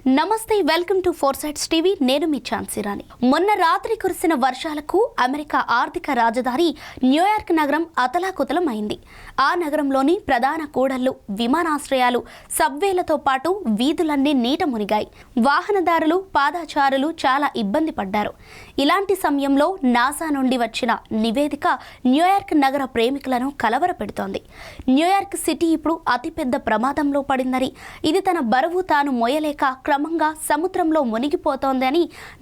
నమస్తే, welcome to ఫోర్సైట్స్ TV. నేను మీ ఛాన్సీరాణి. మొన్న రాత్రి కురిసిన వర్షాలకు అమెరికా ఆర్థిక రాజధాని న్యూయార్క్ నగరం అతలాకుతలం అయింది. ఆ నగరంలోని ప్రధాన కూడళ్లు, విమానాశ్రయాలు, సబ్వేలతో పాటు వీధులన్నీ నీట మునిగాయి. వాహనదారులు, పాదచారులు చాలా ఇబ్బంది పడ్డారు. ఇలాంటి సమయంలో నాసా నుండి వచ్చిన నివేదిక న్యూయార్క్ నగర ప్రేమికులను కలవరపెడుతోంది. న్యూయార్క్ సిటీ ఇప్పుడు అతిపెద్ద ప్రమాదంలో పడిందని, ఇది తన బరువు తాను మోయలేక క్రమంగా సముద్రంలో మునిగిపోతోందని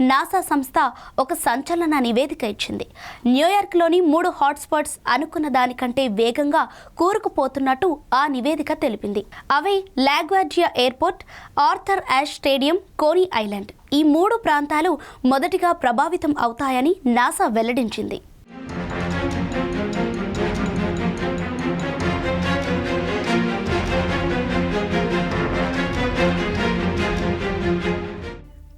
నాసా సంస్థ ఒక సంచలన నివేదిక ఇచ్చింది. న్యూయార్క్లోని 3 హాట్స్పాట్స్ అనుకున్న దానికంటే వేగంగా కూరుకుపోతున్నట్టు ఆ నివేదిక తెలిపింది. అవే LaGuardia airport, Arthur Ashe stadium, Coney Island. ఈ 3 ప్రాంతాలు మొదటిగా ప్రభావితం అవుతాయని నాసా వెల్లడించింది.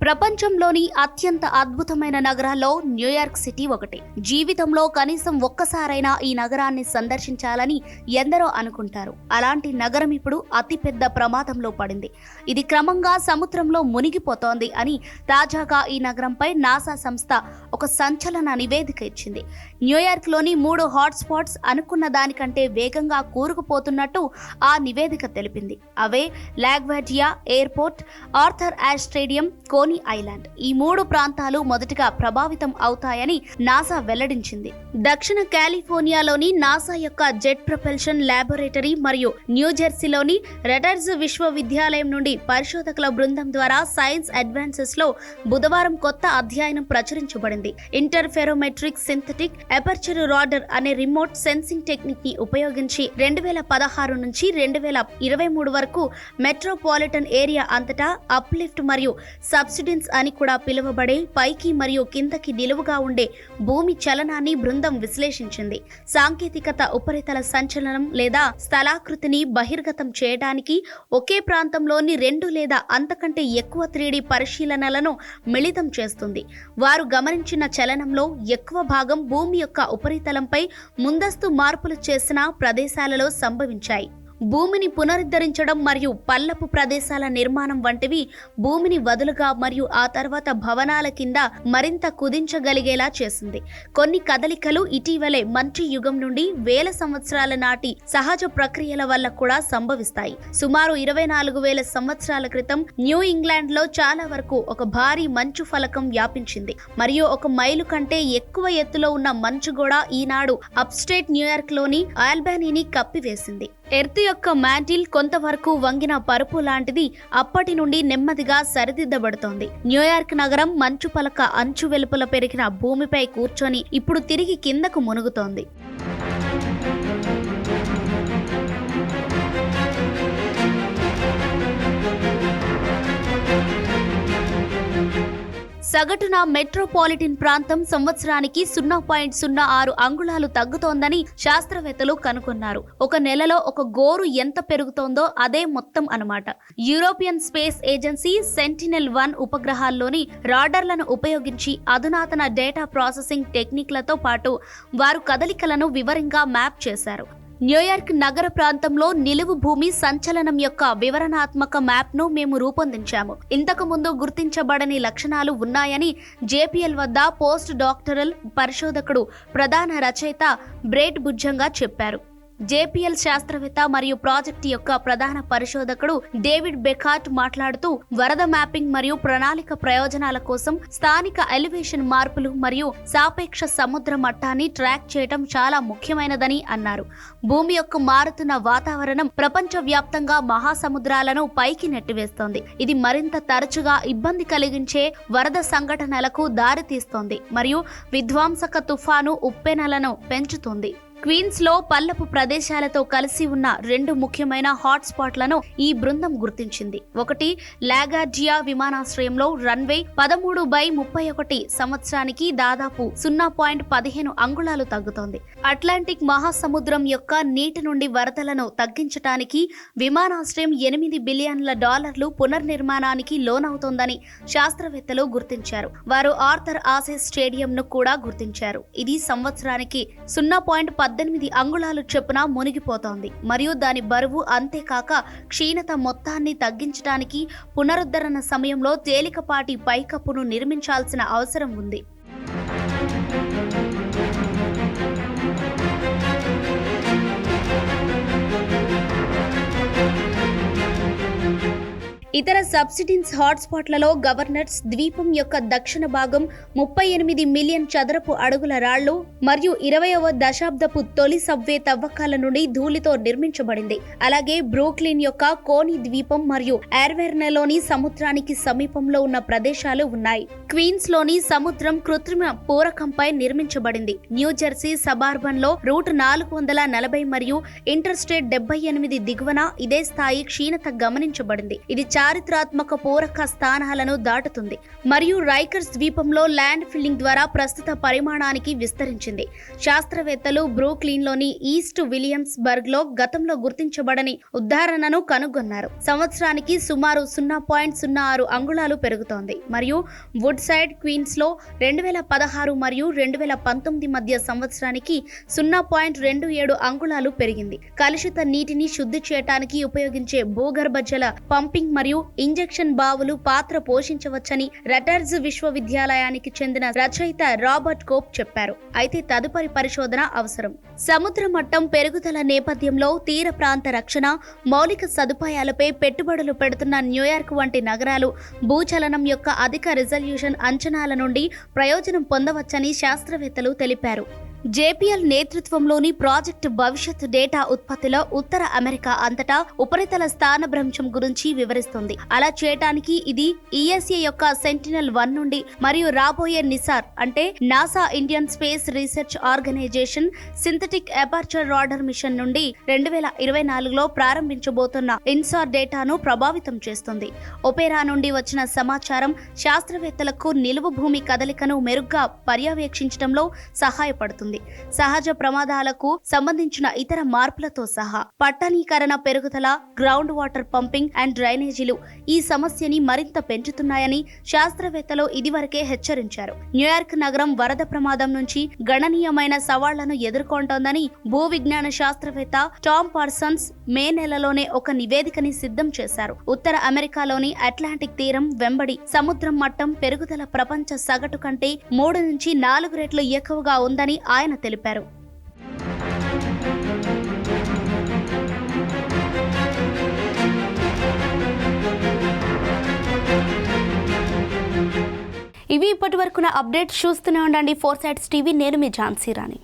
ప్రపంచంలోని అత్యంత అద్భుతమైన నగరాల్లో న్యూయార్క్ సిటీ ఒకటి. జీవితంలో కనీసం ఒక్కసారైనా ఈ నగరాన్ని సందర్శించాలని ఎందరో అనుకుంటారు. అలాంటి నగరం ఇప్పుడు అతిపెద్ద ప్రమాదంలో పడింది. ఇది క్రమంగా సముద్రంలో మునిగిపోతోంది అని తాజాగా ఈ నగరంపై నాసా సంస్థ ఒక సంచలన నివేదిక ఇచ్చింది. న్యూయార్క్లోని 3 హాట్స్పాట్స్ అనుకున్న దానికంటే వేగంగా కూరుకుపోతున్నట్టు ఆ నివేదిక తెలిపింది. అవే LaGuardia airport, Arthur Ashe stadium, Coney Island. ఈ 3 ప్రాంతాలు మొదటిగా ప్రభావితం అవుతాయని నాసా వెల్లడించింది. దక్షిణ కాలిఫోర్నియాలోని నాసా యొక్క జెట్ ప్రొపల్షన్ ల్యాబొరేటరీ మరియు న్యూజెర్సీలోని రటర్స్ విశ్వవిద్యాలయం నుండి పరిశోధకుల బృందం ద్వారా సైన్స్ అడ్వాన్సెస్ లో బుధవారం కొత్త అధ్యయనం ప్రచురించబడింది. ఇంటర్ఫెరోమెట్రిక్ సింథటిక్ ఎపర్చర్ రాడర్ అనే రిమోట్ సెన్సింగ్ టెక్నిక్ ని ఉపయోగించి 2016 నుంచి 2023 వరకు మెట్రోపాలిటన్ ఏరియా అంతటా అప్లిఫ్ట్ మరియు సబ్సిడెన్స్ అని కూడా పిలువబడే పైకి మరియు కిందకి నిలువుగా ఉండే భూమి చలనాన్ని బృందం విశ్లేషించింది. సాంకేతికత ఉపరితల సంచలనం లేదా స్థలాకృతిని బహిర్గతం చేయడానికి ఒకే ప్రాంతంలోని 2 లేదా అంతకంటే ఎక్కువ 3D పరిశీలనలను మిళితం చేస్తుంది. వారు గమనించిన చలనంలో ఎక్కువ భాగం భూమి యొక్క ఉపరితలంపై ముందస్తు మార్పులు చేసిన ప్రదేశాలలో సంభవించాయి. భూమిని పునరుద్ధరించడం మరియు పల్లపు ప్రదేశాల నిర్మాణం వంటివి భూమిని వదులుగా మరియు ఆ తర్వాత భవనాల కింద మరింత కుదించగలిగేలా చేసింది. కొన్ని కదలికలు ఇటీవలే మంచు యుగం నుండి వేల సంవత్సరాల నాటి సహజ ప్రక్రియల వల్ల కూడా సంభవిస్తాయి. సుమారు 24,000 సంవత్సరాల క్రితం న్యూ ఇంగ్లాండ్ లో చాలా వరకు ఒక భారీ మంచు ఫలకం వ్యాపించింది మరియు 1 మైలు కంటే ఎక్కువ ఎత్తులో ఉన్న మంచు గోడ ఈనాడు అప్స్టేట్ న్యూయార్క్ లోని ఆల్బనీని కప్పివేసింది. ఎర్త్ యొక్క మ్యాంటిల్ కొంతవరకు వంగిన పరుపు లాంటిది అప్పటి నుండి నెమ్మదిగా సరిదిద్దబడుతోంది. న్యూయార్క్ నగరం మంచు పలక అంచు వెలుపల పెరిగిన భూమిపై కూర్చొని ఇప్పుడు తిరిగి కిందకు మునుగుతోంది. సగటున మెట్రోపాలిటన్ ప్రాంతం సంవత్సరానికి 0.06 అంగుళాలు తగ్గుతోందని శాస్త్రవేత్తలు కనుగొన్నారు. ఒక నెలలో ఒక గోరు ఎంత పెరుగుతోందో అదే మొత్తం అన్నమాట. యూరోపియన్ స్పేస్ ఏజెన్సీ సెంటినెల్-1 ఉపగ్రహాల్లోని రాడార్లను ఉపయోగించి అధునాతన డేటా ప్రాసెసింగ్ టెక్నిక్లతో పాటు వారు కదలికలను వివరంగా మ్యాప్ చేశారు. న్యూయార్క్ నగర ప్రాంతంలో నిలువు భూమి సంచలనం యొక్క వివరణాత్మక మ్యాప్ను మేము రూపొందించాము. ఇంతకు ముందు గుర్తించబడని లక్షణాలు ఉన్నాయని జేపీఎల్ వద్ద పోస్ట్ డాక్టరల్ పరిశోధకుడు, ప్రధాన రచయిత బ్రేట్ భుజంగా చెప్పారు. జేపీఎల్ శాస్త్రవేత్త మరియు ప్రాజెక్టు యొక్క ప్రధాన పరిశోధకుడు డేవిడ్ బెకార్ట్ మాట్లాడుతూ, వరద మ్యాపింగ్ మరియు ప్రణాళిక ప్రయోజనాల కోసం స్థానిక ఎలివేషన్ మార్పులు మరియు సాపేక్ష సముద్ర మట్టాన్ని ట్రాక్ చేయడం చాలా ముఖ్యమైనదని అన్నారు. భూమి యొక్క మారుతున్న వాతావరణం ప్రపంచవ్యాప్తంగా మహాసముద్రాలను పైకి నెట్టివేస్తోంది. ఇది మరింత తరచుగా ఇబ్బంది కలిగించే వరద సంఘటనలకు దారితీస్తోంది మరియు విధ్వంసక తుఫాను ఉప్పెనలను పెంచుతుంది. క్వీన్స్ లో పల్లపు ప్రదేశాలతో కలిసి ఉన్న 2 ముఖ్యమైన హాట్స్పాట్లను ఈ బృందం గుర్తించింది. ఒకటి లాగ్వార్డియా విమానాశ్రయంలో రన్వే 13/31 సంవత్సరానికి దాదాపు 0.15 అంగుళాలు తగ్గుతోంది. అట్లాంటిక్ మహాసముద్రం యొక్క నీటి నుండి వరదలను తగ్గించడానికి విమానాశ్రయం $8 బిలియన్ల పునర్నిర్మాణానికి లోనవుతోందని శాస్త్రవేత్తలు గుర్తించారు. వారు ఆర్థర్ యాష్ స్టేడియంను కూడా గుర్తించారు. ఇది సంవత్సరానికి 0.10 18 అంగుళాలు చొప్పున మునిగిపోతోంది మరియు దాని బరువు అంతేకాక క్షీణత మొత్తాన్ని తగ్గించడానికి పునరుద్ధరణ సమయంలో తేలికపాటి పైకప్పును నిర్మించాల్సిన అవసరం ఉంది. ఇతర సబ్సిడెన్స్ హాట్స్పాట్లలో గవర్నర్స్ ద్వీపం యొక్క దక్షిణ భాగం 38 మిలియన్ చదరపు అడుగుల రాళ్లు మరియు 20వ దశాబ్దపు తొలి సబ్వే తవ్వకాల నుండి ధూళితో నిర్మించబడింది. అలాగే బ్రూక్లిన్ యొక్క కోని ద్వీపం మరియు ఎర్వెర్నెలోని సముద్రానికి సమీపంలో ఉన్న ప్రదేశాలు ఉన్నాయి. క్వీన్స్ లోని సముద్రం కృత్రిమ పూరకంపై నిర్మించబడింది. న్యూజెర్సీ సబార్బన్ లో రూట్ 440 మరియు ఇంటర్స్టేట్ 78 దిగువన ఇదే స్థాయి క్షీణత గమనించబడింది. ఇది చారిత్రాత్మక పూరక స్థానాలను దాటుతుంది మరియు రైకర్స్ ద్వీపంలో ల్యాండ్ ఫిల్లింగ్ ద్వారా ప్రస్తుత పరిమాణానికి విస్తరించింది. శాస్త్రవేత్తలు బ్రూక్లిన్లోని ఈస్ట్ విలియమ్స్బర్గ్ లో గతంలో గుర్తించబడని ఉదాహరణను కనుగొన్నారు. సంవత్సరానికి సుమారు 0.06 అంగుళాలు పెరుగుతోంది మరియు వుడ్ సైడ్ క్వీన్స్ లో 2016 మరియు 2019 మధ్య సంవత్సరానికి 0.27 అంగుళాలు పెరిగింది. కలుషిత నీటిని శుద్ధి చేయడానికి ఉపయోగించే భూగర్భ జల పంపింగ్ మరియు ఇంజెక్షన్ బావులు పాత్ర పోషించవచ్చని రటర్స్ విశ్వవిద్యాలయానికి చెందిన రచయిత రాబర్ట్ కోప్ చెప్పారు. అయితే తదుపరి పరిశోధన అవసరం. సముద్ర మట్టం పెరుగుదల నేపథ్యంలో తీర ప్రాంత రక్షణ, మౌలిక సదుపాయాలపై పెట్టుబడులు పెడుతున్న న్యూయార్క్ వంటి నగరాలు భూచలనం యొక్క అధిక రిజల్యూషన్ అంచనాల నుండి ప్రయోజనం పొందవచ్చని శాస్త్రవేత్తలు తెలిపారు. జేపీఎల్ నేతృత్వంలోని ప్రాజెక్టు భవిష్యత్తు డేటా ఉత్పత్తిలో ఉత్తర అమెరికా అంతటా ఉపరితల స్థానభ్రంశం గురించి వివరిస్తుంది. అలా చేయటానికి ఇది ఈఎస్ఏ యొక్క సెంటినెల్-1 నుండి మరియు రాబోయే నిసార్ అంటే NASA Indian Space Research Organisation synthetic aperture radar mission నుండి 2024లో ప్రారంభించబోతున్న ఇన్సార్ డేటాను ప్రభావితం చేస్తుంది. ఒపెరా నుండి వచ్చిన సమాచారం శాస్త్రవేత్తలకు నిలువు భూమి కదలికను మెరుగ్గా పర్యవేక్షించడంలో సహాయపడుతుంది. సహజ ప్రమాదాలకు సంబంధించిన ఇతర మార్పులతో సహా పట్టణీకరణ పెరుగుదల, గ్రౌండ్ వాటర్ పంపింగ్ అండ్ డ్రైనేజీలు ఈ సమస్యని మరింత పెంచుతున్నాయని శాస్త్రవేత్తలు ఇదివరకే హెచ్చరించారు. న్యూయార్క్ నగరం వరద ప్రమాదం నుంచి గణనీయమైన సవాళ్లను ఎదుర్కొంటోందని భూ విజ్ఞాన శాస్త్రవేత్త టామ్ పార్సన్స్ మే నెలలోనే ఒక నివేదికని సిద్ధం చేశారు. ఉత్తర అమెరికాలోని అట్లాంటిక్ తీరం వెంబడి సముద్రం మట్టం పెరుగుదల ప్రపంచ సగటు కంటే 3 నుంచి 4 రెట్లు ఎక్కువగా ఉందని ఆయన తెలిపారు. ఇవి ఇప్పటి వరకున్న అప్డేట్స్. చూస్తూనే ఉండండి 4 సైడ్స్ టీవీ. నేను మీ ఝాన్సీ రాణి.